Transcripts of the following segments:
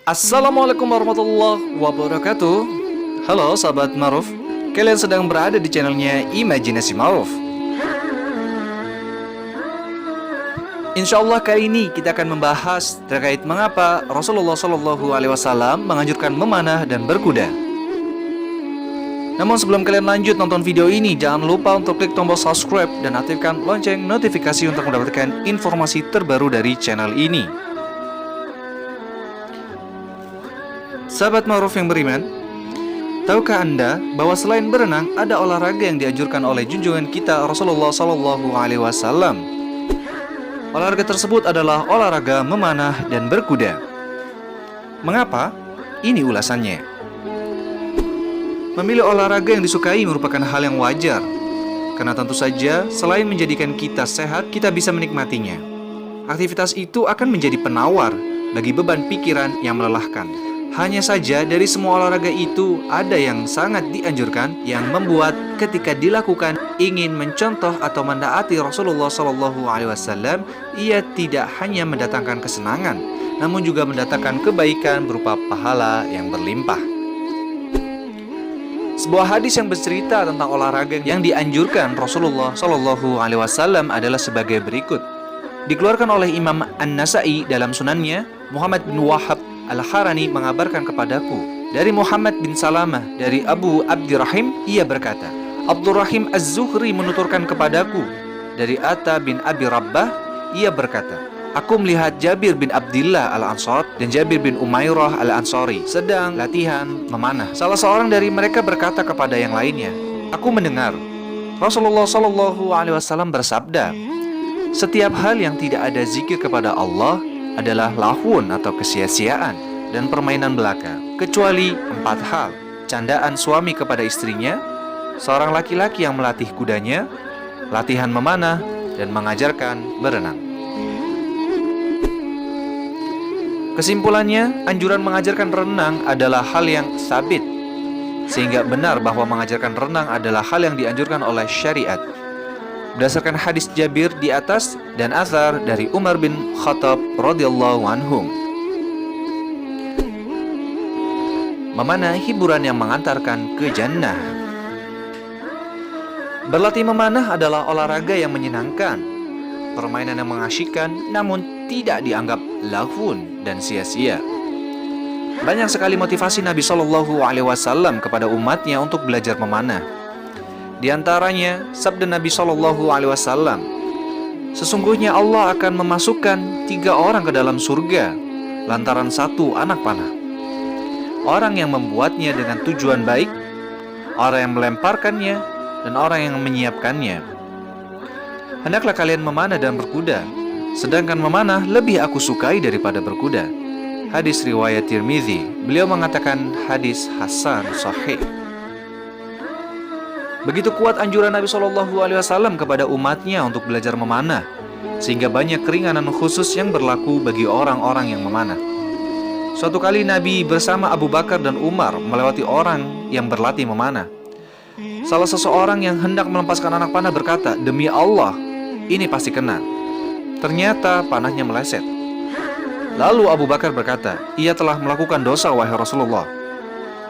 Assalamualaikum warahmatullahi wabarakatuh. Halo sahabat Ma'ruf, kalian sedang berada di channelnya Imajinasi Ma'ruf. Insyaallah kali ini kita akan membahas terkait mengapa Rasulullah SAW menganjurkan memanah dan berkuda. Namun sebelum kalian lanjut nonton video ini, jangan lupa untuk klik tombol subscribe dan aktifkan lonceng notifikasi untuk mendapatkan informasi terbaru dari channel ini. Sahabat Ma'ruf yang beriman, tahukah Anda bahwa selain berenang ada olahraga yang dianjurkan oleh junjungan kita Rasulullah SAW? Olahraga tersebut adalah olahraga memanah dan berkuda. Mengapa? Ini ulasannya. Memilih olahraga yang disukai merupakan hal yang wajar, karena tentu saja selain menjadikan kita sehat, kita bisa menikmatinya. Aktivitas itu akan menjadi penawar bagi beban pikiran yang melelahkan. Hanya saja dari semua olahraga itu ada yang sangat dianjurkan, yang membuat ketika dilakukan ingin mencontoh atau mendaati Rasulullah SAW, ia tidak hanya mendatangkan kesenangan, namun juga mendatangkan kebaikan berupa pahala yang berlimpah. Sebuah hadis yang bercerita tentang olahraga yang dianjurkan Rasulullah SAW adalah sebagai berikut. Dikeluarkan oleh Imam An-Nasai dalam sunannya. Muhammad bin Wahab Al-Harani mengabarkan kepadaku dari Muhammad bin Salamah dari Abu Abdirrahim, ia berkata, Abdurrahim Az-Zuhri menuturkan kepadaku dari Atta bin Abi Rabbah, ia berkata, aku melihat Jabir bin Abdillah Al-Ansar dan Jabir bin Umairah Al-Ansari sedang latihan memanah. Salah seorang dari mereka berkata kepada yang lainnya, aku mendengar Rasulullah SAW bersabda, setiap hal yang tidak ada zikir kepada Allah adalah lahun atau kesia-siaan dan permainan belaka, kecuali 4 hal: candaan suami kepada istrinya, seorang laki-laki yang melatih kudanya, latihan memanah, dan mengajarkan berenang. Kesimpulannya, anjuran mengajarkan renang adalah hal yang sabit, sehingga benar bahwa mengajarkan renang adalah hal yang dianjurkan oleh syariat. Berdasarkan hadis Jabir di atas dan athar dari Umar bin Khattab radhiyallahu anhum. Memanah hiburan yang mengantarkan ke jannah. Berlatih memanah adalah olahraga yang menyenangkan, permainan yang mengasyikkan, namun tidak dianggap lahun dan sia-sia. Banyak sekali motivasi Nabi SAW kepada umatnya untuk belajar memanah. Di antaranya sabda Nabi SAW, sesungguhnya Allah akan memasukkan 3 orang ke dalam surga lantaran 1 anak panah. Orang yang membuatnya dengan tujuan baik, orang yang melemparkannya, dan orang yang menyiapkannya. Hendaklah kalian memanah dan berkuda, sedangkan memanah lebih aku sukai daripada berkuda. Hadis riwayat Tirmizi. Beliau mengatakan hadis hasan sahih. Begitu kuat anjuran Nabi SAW kepada umatnya untuk belajar memanah, sehingga banyak keringanan khusus yang berlaku bagi orang-orang yang memanah. Suatu kali Nabi bersama Abu Bakar dan Umar melewati orang yang berlatih memanah. Salah seseorang yang hendak melepaskan anak panah berkata, demi Allah, ini pasti kena. Ternyata panahnya meleset. Lalu Abu Bakar berkata, ia telah melakukan dosa wahai Rasulullah.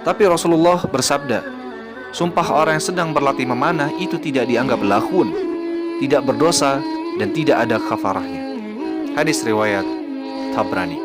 Tapi Rasulullah bersabda, sumpah orang yang sedang berlatih memanah itu tidak dianggap lahun, tidak berdosa, dan tidak ada kafarahnya. Hadis riwayat Tabrani.